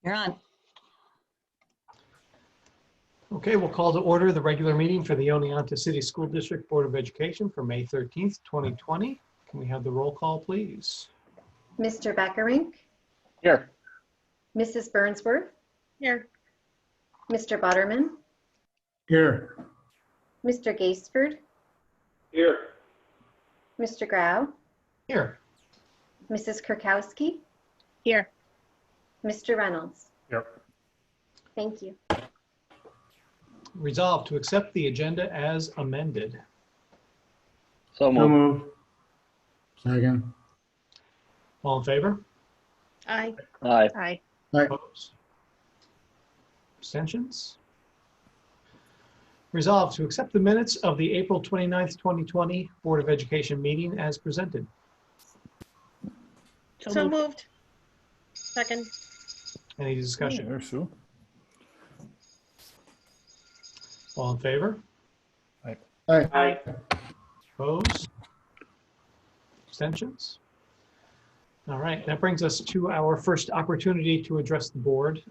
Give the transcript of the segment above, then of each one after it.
You're on. Okay, we'll call to order the regular meeting for the Oneonta City School District Board of Education for May 13th, 2020. Can we have the roll call, please? Mr. Beckerink, Here. Mrs. Burnsworth, Here. Mr. Butterman, Here. Mr. Gaseford, Here. Mr. Grau, Here. Mrs. Kurkowski, Here. Mr. Reynolds. Here. Thank you. Resolved to accept the agenda as amended. So moved. Second. All in favor? Aye. Aye. Aye. Opposed? Abstentions? Resolved to accept the minutes of the April 29th, 2020 Board of Education meeting as presented. So moved. Second. Any discussion? There's Sue. All in favor? Aye. Opposed? Abstentions? All right, that brings us to our first opportunity to address the board.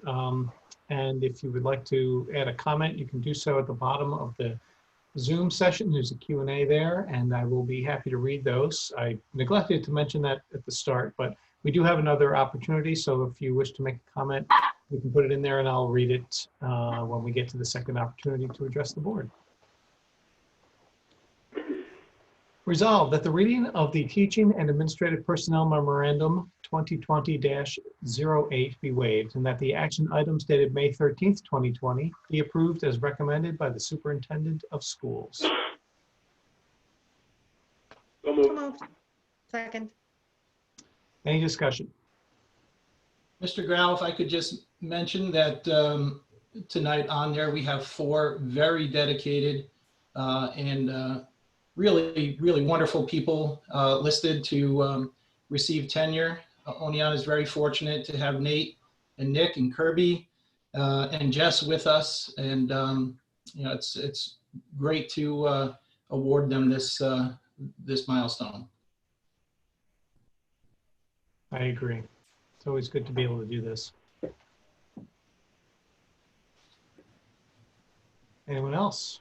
And if you would like to add a comment, you can do so at the bottom of the Zoom session. There's a Q&A there, and I will be happy to read those. I neglected to mention that at the start, but we do have another opportunity. So if you wish to make a comment, you can put it in there and I'll read it when we get to the second opportunity to address the board. Resolved that the reading of the Teaching and Administrative Personnel Memorandum 2020-08 be waived and that the action items dated May 13th, 2020 be approved as recommended by the Superintendent of Schools. So moved. Second. Any discussion? Mr. Grau, if I could just mention that tonight on there, we have 4 very dedicated and really wonderful people listed to receive tenure. Oneonta is very fortunate to have Nate and Nick and Kirby and Jess with us. And you know, it's great to award them this milestone. I agree. It's always good to be able to do this. Anyone else?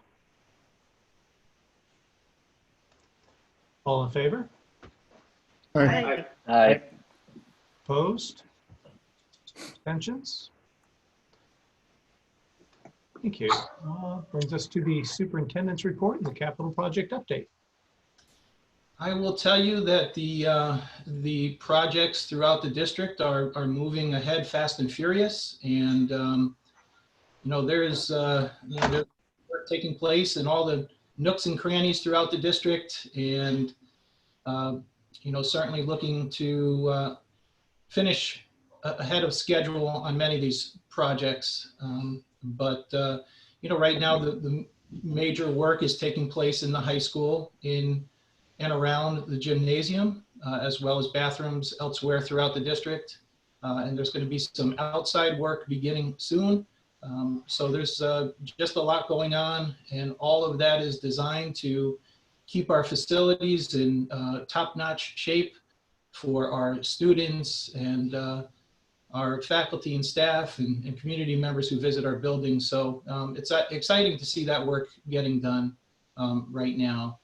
All in favor? Aye. Aye. Opposed? Abstentions? Thank you. Brings us to the superintendent's report and the capital project update. I will tell you that the projects throughout the district are moving ahead fast and furious, and you know, there's work taking place in all the nooks and crannies throughout the district, and you know, certainly looking to finish ahead of schedule on many of these projects. But you know, right now the major work is taking place in the high school in and around the gymnasium, as well as bathrooms elsewhere throughout the district. And there's going to be some outside work beginning soon. So there's just a lot going on, and all of that is designed to keep our facilities in top-notch shape for our students and our faculty and staff and community members who visit our buildings. So it's exciting to see that work getting done right now.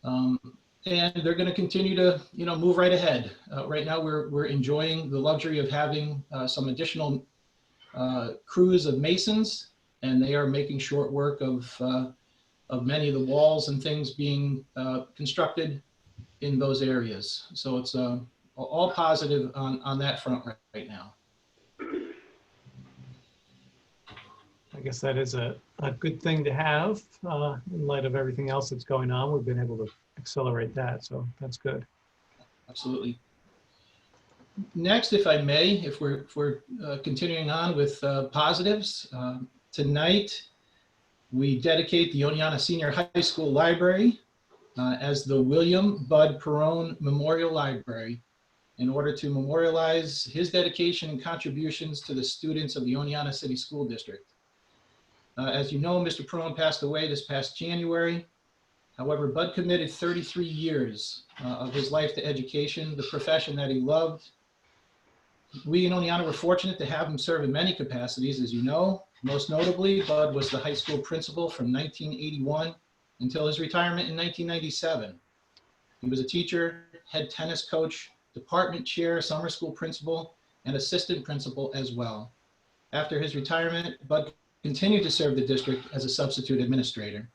And they're going to continue to, you know, move right ahead. Right now, we're enjoying the luxury of having some additional crews of masons, and they are making short work of many of the walls and things being constructed in those areas. So it's all positive on that front right now. I guess that is a good thing to have in light of everything else that's going on. We've been able to accelerate that, so that's good. Absolutely. Next, if I may, if we're continuing on with positives, tonight we dedicate the Oneonta Senior High School Library as the William Bud Perrone Memorial Library in order to memorialize his dedication and contributions to the students of the Oneonta City School District. As you know, Mr. Perrone passed away this past January. However, Bud committed 33 years of his life to education, the profession that he loved. We in Oneonta were fortunate to have him serve in many capacities, as you know. Most notably, Bud was the high school principal from 1981 until his retirement in 1997. He was a teacher, head tennis coach, department chair, summer school principal, and assistant principal as well. After his retirement, Bud continued to serve the district as a substitute administrator.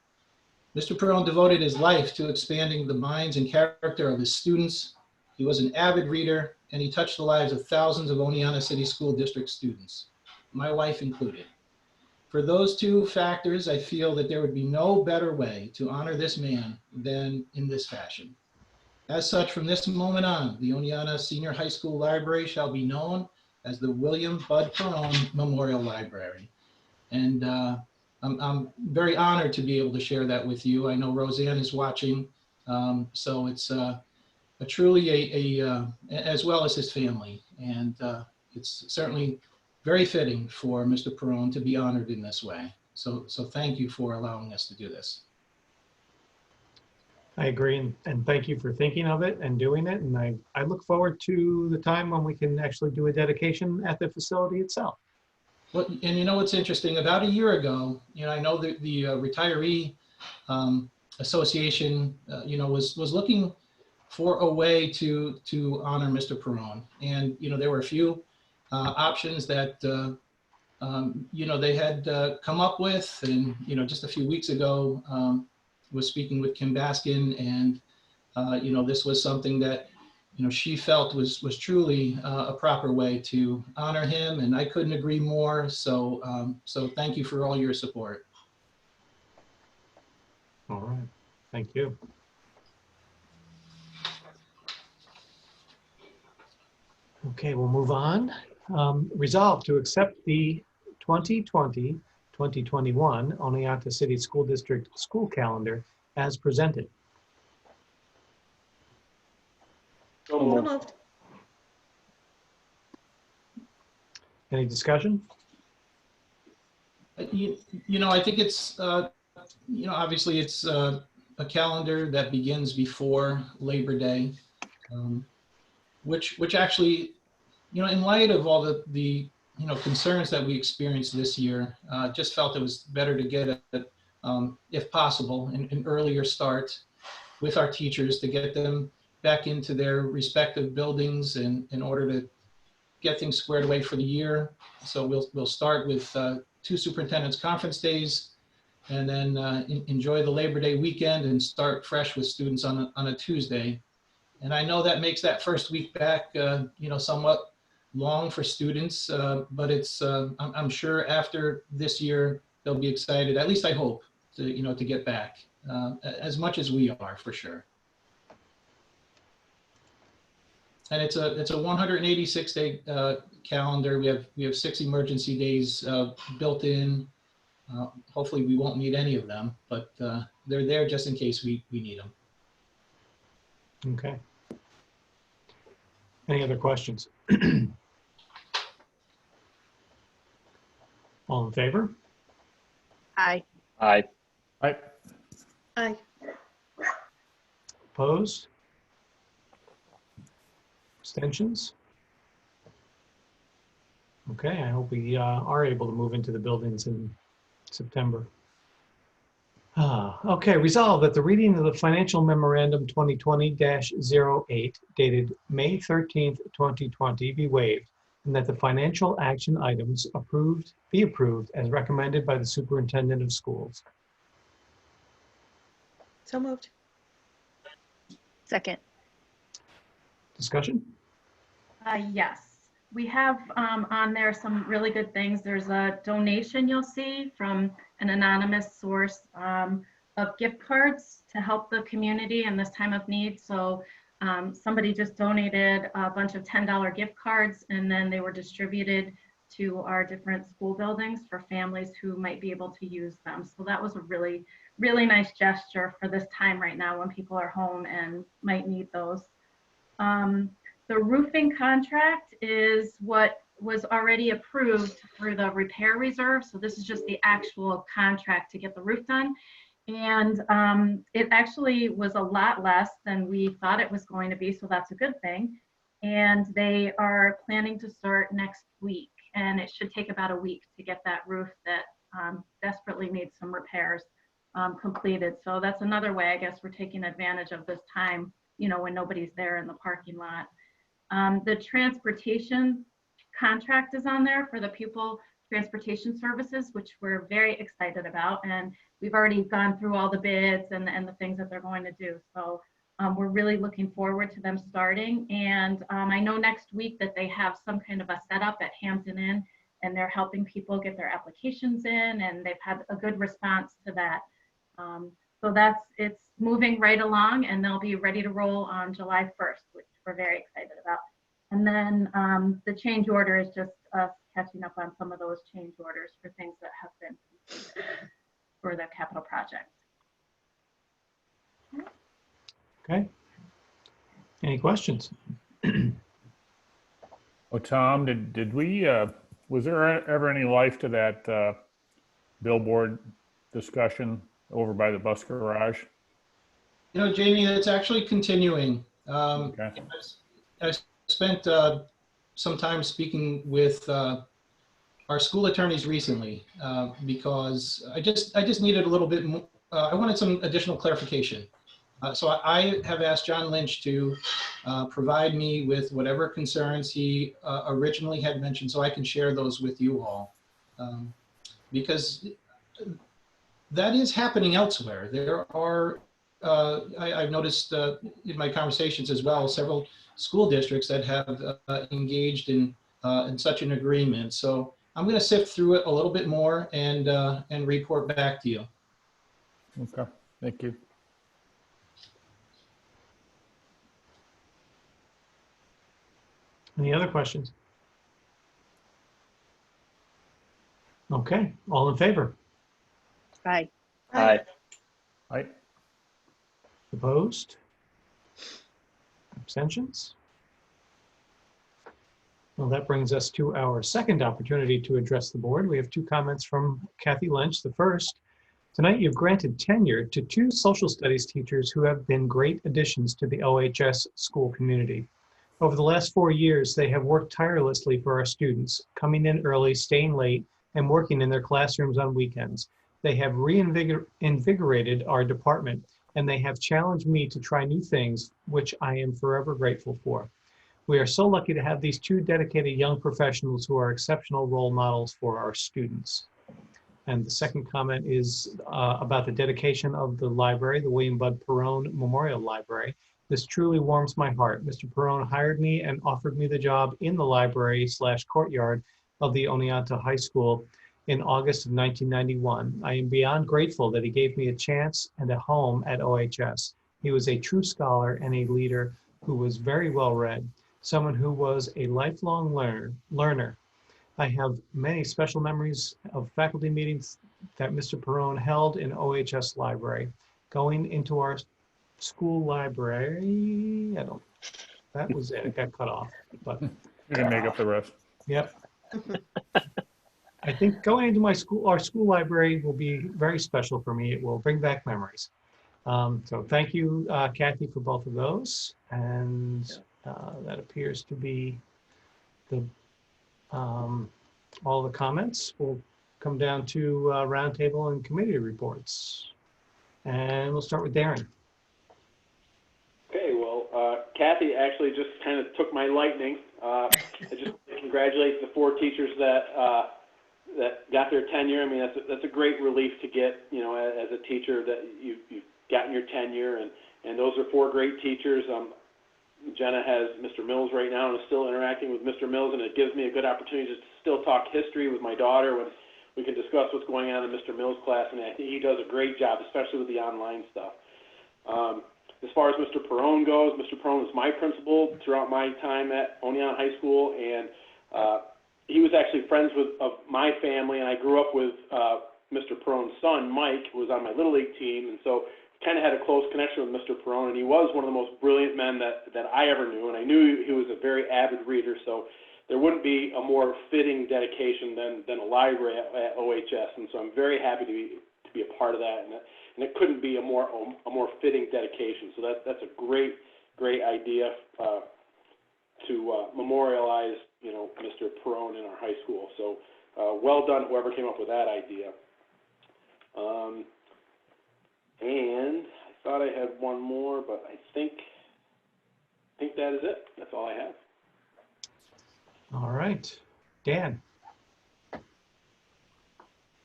Mr. Perrone devoted his life to expanding the minds and character of his students. He was an avid reader, and he touched the lives of thousands of Oneonta City School District students, my wife included. For those two factors, I feel that there would be no better way to honor this man than in this fashion. As such, from this moment on, the Oneonta Senior High School Library shall be known as the William Bud Perrone Memorial Library. And I'm very honored to be able to share that with you. I know Roseanne is watching, so it's truly as well as his family. And it's certainly very fitting for Mr. Perrone to be honored in this way. So thank you for allowing us to do this. I agree, and thank you for thinking of it and doing it. And I look forward to the time when we can actually do a dedication at the facility itself. Well, and you know what's interesting? About a year ago, I know the retiree association, was looking for a way to honor Mr. Perrone, and there were a few options that they had come up with, and just a few weeks ago, was speaking with Kim Baskin, and this was something that she felt was truly a proper way to honor him, and I couldn't agree more. So thank you for all your support. All right, thank you. Okay, we'll move on. Resolve to accept the 2020-2021 Oneonta City School District school calendar as presented. So moved. Any discussion? I think it's, obviously it's a calendar that begins before Labor Day, which actually, in light of all the concerns that we experienced this year, just felt it was better to get it, if possible, an earlier start with our teachers to get them back into their respective buildings in order to get things squared away for the year. So we'll start with 2 superintendent's conference days, and then enjoy the Labor Day weekend and start fresh with students on a Tuesday. And I know that makes that first week back, somewhat long for students, but it's I'm sure after this year they'll be excited. At least I hope to get back as much as we are, for sure. And it's a 186-day calendar. We have 6 emergency days built in. Hopefully we won't need any of them, but they're there just in case we need them. Okay. Any other questions? All in favor? Aye. Aye. Aye. Aye. Opposed? Abstentions? Okay, I hope we are able to move into the buildings in September. Okay, resolve that the reading of the financial memorandum 2020-08 dated May 13th, 2020 be waived, and that the financial action items be approved as recommended by the superintendent of schools. So moved. Second. Discussion? Yes, we have on there some really good things. There's a donation you'll see from an anonymous source of gift cards to help the community in this time of need. So somebody just donated a bunch of $10 gift cards, and then they were distributed to our different school buildings for families who might be able to use them. So that was a really, really nice gesture for this time right now when people are home and might need those. The roofing contract is what was already approved through the repair reserve. So this is just the actual contract to get the roof done. And it actually was a lot less than we thought it was going to be. So that's a good thing. and they are planning to start next week. And it should take about a week to get that roof that desperately needs some repairs completed. So that's another way, I guess, we're taking advantage of this time, you know, when nobody's there in the parking lot. The transportation contract is on there for the pupil transportation services, which we're very excited about. And we've already gone through all the bids and the things that they're going to do. So we're really looking forward to them starting. And I know next week that they have some kind of a setup at Hampton Inn, and they're helping people get their applications in, and they've had a good response to that. So it's moving right along, and they'll be ready to roll on July 1st, which we're very excited about. And then the change order is just us catching up on some of those change orders for things that have been completed for the capital project. Okay. Any questions? Oh, Tom, did we, was there ever any life to that billboard discussion over by the bus garage? You know, Jamie, it's actually continuing. Okay. I spent some time speaking with our school attorneys recently because I just needed a little bit more, I wanted some additional clarification. So I have asked John Lynch to provide me with whatever concerns he originally had mentioned so I can share those with you all. Because that is happening elsewhere. There are, I've noticed in my conversations as well, several school districts that have engaged in such an agreement. So I'm going to sift through it a little bit more and report back to you. Okay, thank you. Any other questions? Okay, all in favor? Aye. Aye. Aye. Opposed? Abstentions? Well, that brings us to our second opportunity to address the board. We have two comments from Kathy Lynch. The first, tonight you've granted tenure to two social studies teachers who have been great additions to the OHS school community. Over the last 4 years, they have worked tirelessly for our students, coming in early, staying late, and working in their classrooms on weekends. They have reinvigorated our department, and they have challenged me to try new things, which I am forever grateful for. We are so lucky to have these two dedicated young professionals who are exceptional role models for our students. And the second comment is about the dedication of the library, the William Bud Perrone Memorial Library. This truly warms my heart. Mr. Perrone hired me and offered me the job in the library/courtyard of the Oneonta High School in August of 1991. I am beyond grateful that he gave me a chance and a home at OHS. He was a true scholar and a leader who was very well read, someone who was a lifelong learner. I have many special memories of faculty meetings that Mr. Perrone held in OHS library. Going into our school library, that was it, it got cut off, but. You can make up the rest. Yep. I think going into our school library will be very special for me. It will bring back memories. So thank you, Kathy, for both of those. And that appears to be the all the comments. We'll come down to roundtable and committee reports. And we'll start with Darren. Okay, well, Kathy actually just kind of took my lightning. I just congratulate the four teachers that got their tenure. I mean, that's a great relief to get, you know, as a teacher that you've gotten your tenure, and those are four great teachers. Jenna has Mr. Mills right now and is still interacting with Mr. Mills, and it gives me a good opportunity to still talk history with my daughter when we can discuss what's going on in Mr. Mills' class, and I think he does a great job, especially with the online stuff. As far as Mr. Perrone goes, Mr. Perrone was my principal throughout my time at Oneonta High School, and he was actually friends of my family, and I grew up with Mr. Perrone's son, Mike, who was on my Little League team, and so kind of had a close connection with Mr. Perrone, and he was one of the most brilliant men that I ever knew, and I knew he was a very avid reader, so there wouldn't be a more fitting dedication than a library at OHS, and so I'm very happy to be a part of that, and it couldn't be a more fitting dedication, so that's a great idea. memorialize, Mr. Perone in our high school. So well done, whoever came up with that idea. And I thought I had one more, but I think that is it. That's all I have. All right. Dan.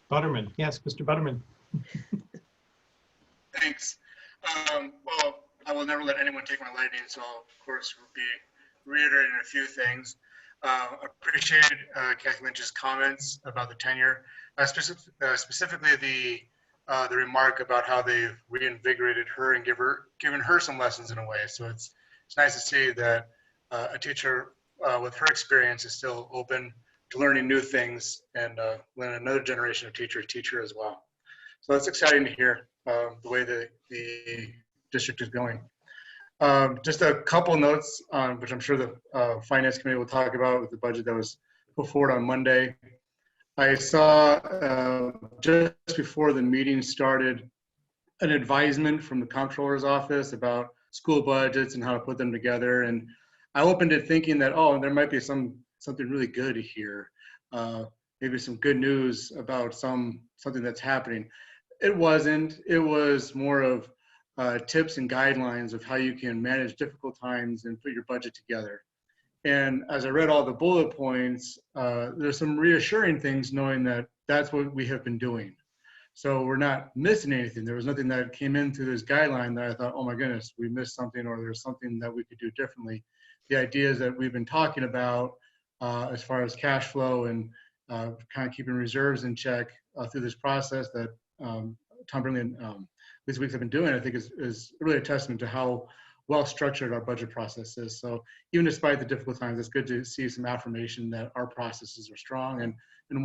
Butterman. Yes, Mr. Butterman. Thanks. Well, I will never let anyone take my lightning, so I'll, of course, will be reiterating a few things. Appreciated Kathy Lynch's comments about the tenure, specifically the remark about how they've reinvigorated her and given her some lessons in a way. So it's nice to see that a teacher with her experience is still open to learning new things and letting another generation of teachers teach her as well. So that's exciting to hear the way the district is going. Just a couple notes, which I'm sure the Finance Committee will talk about with the budget that was put forward on Monday. I saw just before the meeting started an advisement from the Comptroller's office about school budgets and how to put them together. And I opened it thinking that, oh, there might be something really good here. Maybe some good news about something that's happening. It wasn't. It was more of tips and guidelines of how you can manage difficult times and put your budget together. And as I read all the bullet points, there's some reassuring things knowing that that's what we have been doing. So we're not missing anything. There was nothing that came into this guideline that I thought, oh my goodness, we missed something or there's something that we could do differently. The ideas that we've been talking about as far as cash flow and kind of keeping reserves in check through this process that Tom Brinley and these weeks have been doing, I think is really a testament to how well structured our budget process is. So even despite the difficult times, it's good to see some affirmation that our processes are strong and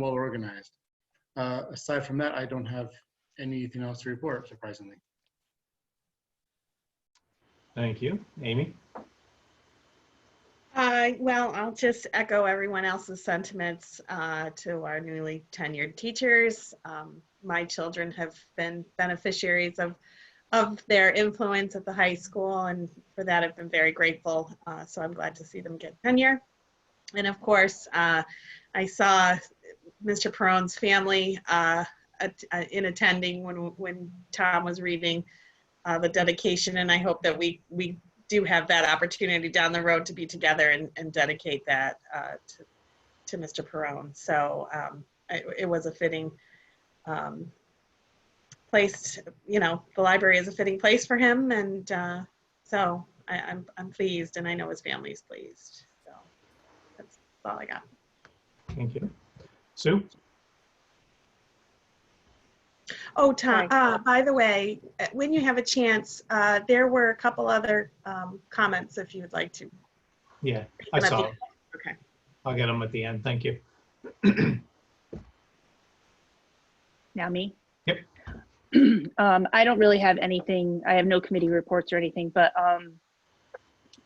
well organized. Aside from that, I don't have anything else to report, surprisingly. Thank you. Amy? Well, I'll just echo everyone else's sentiments to our newly tenured teachers. My children have been beneficiaries of their influence at the high school, and for that I've been very grateful. So I'm glad to see them get tenure. And of course, I saw Mr. Perone's family in attending when Tom was reading the dedication, and I hope that we do have that opportunity down the road to be together and dedicate that to Mr. Perone. So it was a fitting place, the library is a fitting place for him, and so I'm pleased, and I know his family's pleased. So that's all I got. Thank you. Sue? Oh, Tom, by the way, when you have a chance, there were a couple other comments if you would like to. Yeah, I saw them. Okay. I'll get them at the end. Thank you. Now me? Yep. I don't really have anything. I have no committee reports or anything, but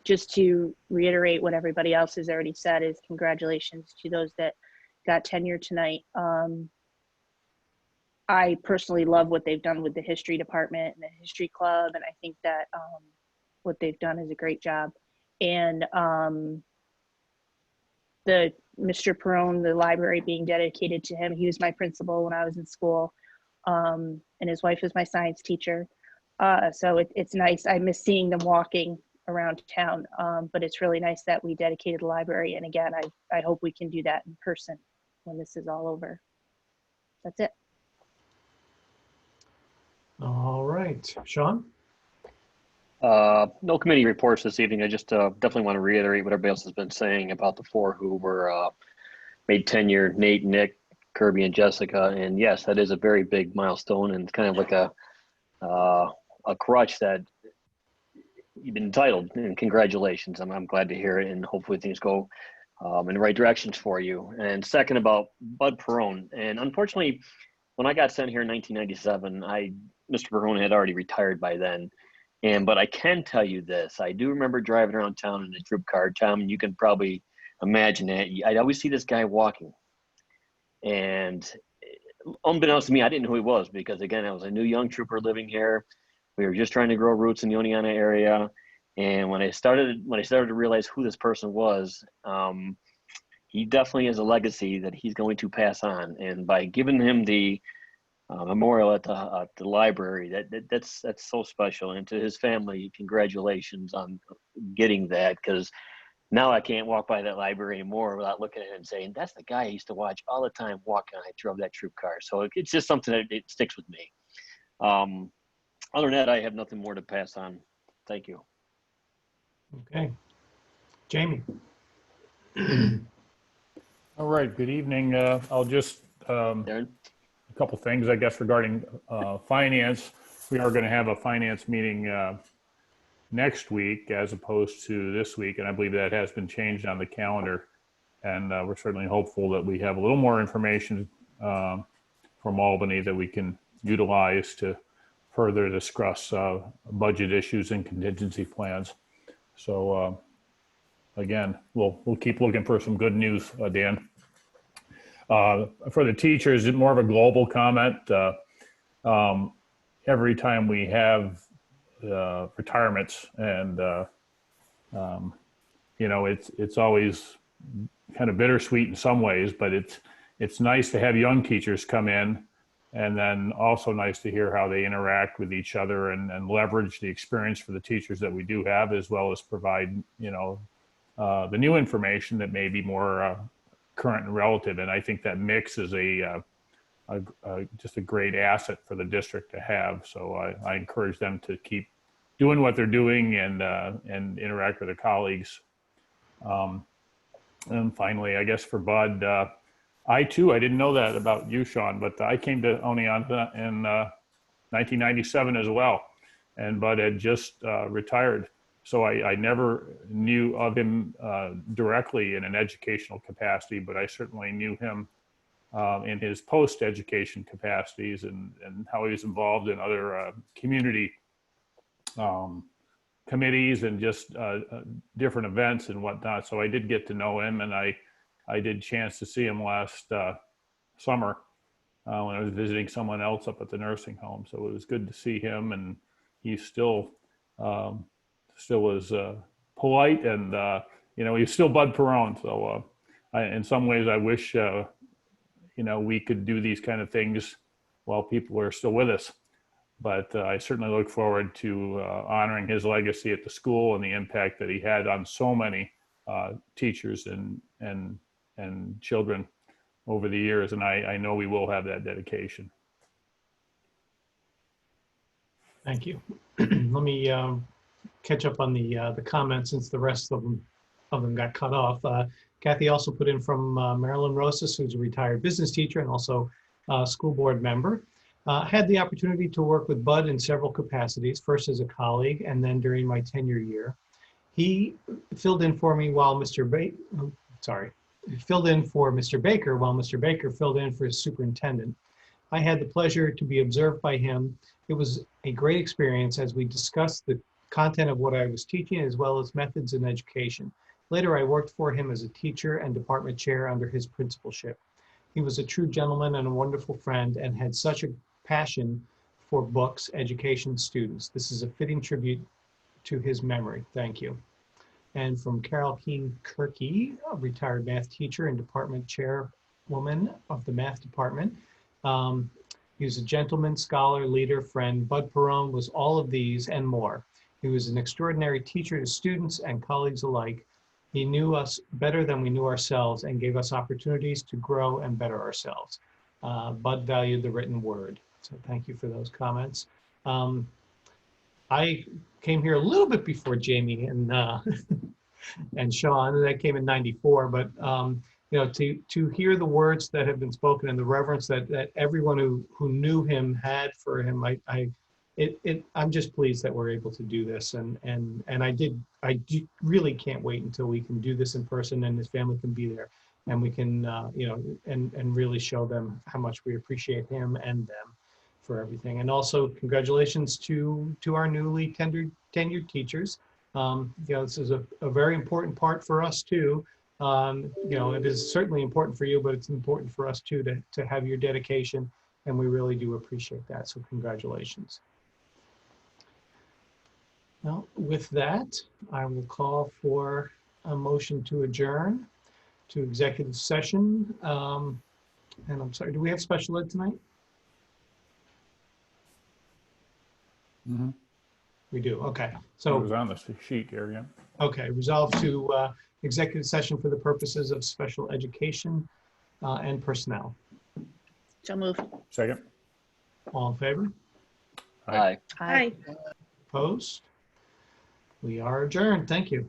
just to reiterate what everybody else has already said is congratulations to those that got tenure tonight. I personally love what they've done with the history department and the history club, and I think that what they've done is a great job. And the Mr. Perone, the library being dedicated to him, he was my principal when I was in school, and his wife was my science teacher. So it's nice. I miss seeing them walking around town, but it's really nice that we dedicated the library. And again, I hope we can do that in person when this is all over. That's it. All right. Sean? No committee reports this evening. I just definitely want to reiterate what everybody else has been saying about the four who were made tenure: Nate, Nick, Kirby, and Jessica. And yes, that is a very big milestone, and it's kind of like a crutch that you've been entitled. And congratulations. I'm glad to hear it, and hopefully things go in the right directions for you. And second, about Bud Perone. And unfortunately, when I got sent here in 1997, Mr. Perone had already retired by then. But I can tell you this, I do remember driving around town in a troop car, Tom, and you can probably imagine it. I'd always see this guy walking. And unbeknownst to me, I didn't know who he was because, again, I was a new young trooper living here. We were just trying to grow roots in the Oneonta area. And when I started to realize who this person was, he definitely has a legacy that he's going to pass on. And by giving him the memorial at the library, that's so special. And to his family, congratulations on getting that, because now I can't walk by that library anymore without looking at it and saying, that's the guy I used to watch all the time walking on. I drove that troop car. So it's just something that it sticks with me. Other than that, I have nothing more to pass on. Thank you. Okay. Jamie. All right, good evening. I'll just, Darren? a couple things, I guess, regarding finance. We are going to have a finance meeting next week as opposed to this week, and I believe that has been changed on the calendar. And we're certainly hopeful that we have a little more information from Albany that we can utilize to further discuss budget issues and contingency plans. So again, we'll keep looking for some good news, Dan. For the teachers, more of a global comment. Every time we have retirements, and you know, it's always kind of bittersweet in some ways, but it's nice to have young teachers come in, and then also nice to hear how they interact with each other and leverage the experience for the teachers that we do have, as well as provide, you know, the new information that may be more current and relative. And I think that mix is just a great asset for the district to have. So I encourage them to keep doing what they're doing and interact with their colleagues. And finally, I guess for Bud, I didn't know that about you, Sean, but I came to Oneonta in 1997 as well. And Bud had just retired. So I never knew of him directly in an educational capacity, but I certainly knew him in his post-education capacities and how he was involved in other community committees and just different events and whatnot. So I did get to know him, and I did chance to see him last summer when I was visiting someone else up at the nursing home. So it was good to see him, and he still was polite, and you know, he's still Bud Perone. So in some ways, I wish you know, we could do these kind of things while people are still with us. But I certainly look forward to honoring his legacy at the school and the impact that he had on so many teachers and children over the years. And I know we will have that dedication. Thank you. Let me catch up on the comments, since the rest of them got cut off. Kathy also put in from Marilyn Rosas, who's a retired business teacher and also a school board member. Had the opportunity to work with Bud in several capacities, first as a colleague and then during my tenure year. He filled in for me while Mr. Baker filled in for his superintendent. I had the pleasure to be observed by him. It was a great experience as we discussed the content of what I was teaching, as well as methods in education. Later, I worked for him as a teacher and department chair under his principalship. He was a true gentleman and a wonderful friend, and had such a passion for books, education, students. This is a fitting tribute to his memory. Thank you. And from Carol Keen Kirky, a retired math teacher and department chairwoman of the math department. He was a gentleman, scholar, leader, friend. Bud Perone was all of these and more. He was an extraordinary teacher to students and colleagues alike. He knew us better than we knew ourselves and gave us opportunities to grow and better ourselves. Bud valued the written word. So thank you for those comments. I came here a little bit before Jamie and Sean, and I came in '94, but you know, to hear the words that have been spoken and the reverence that everyone who knew him had for him, I'm just pleased that we're able to do this, and I really can't wait until we can do this in person and his family can be there, and we can you know, and really show them how much we appreciate him and them for everything. And also congratulations to our newly tenured teachers. You know, this is a very important part for us too. You know, it is certainly important for you, but it's important for us too to have your dedication, and we really do appreciate that. So congratulations. Well, with that, I will call for a motion to adjourn to executive session. And I'm sorry, do we have special ed tonight? We do, okay. It So, was on the sheet here, yeah. okay, resolve to executive session for the purposes of special education and personnel. So move. Second? All in favor? Aye. Aye. Hi. Opposed? We are adjourned. Thank you.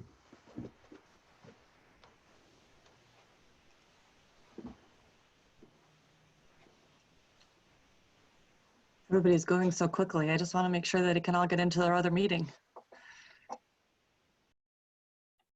Everybody's going so quickly. I just want to make sure that it can all get into their other meeting.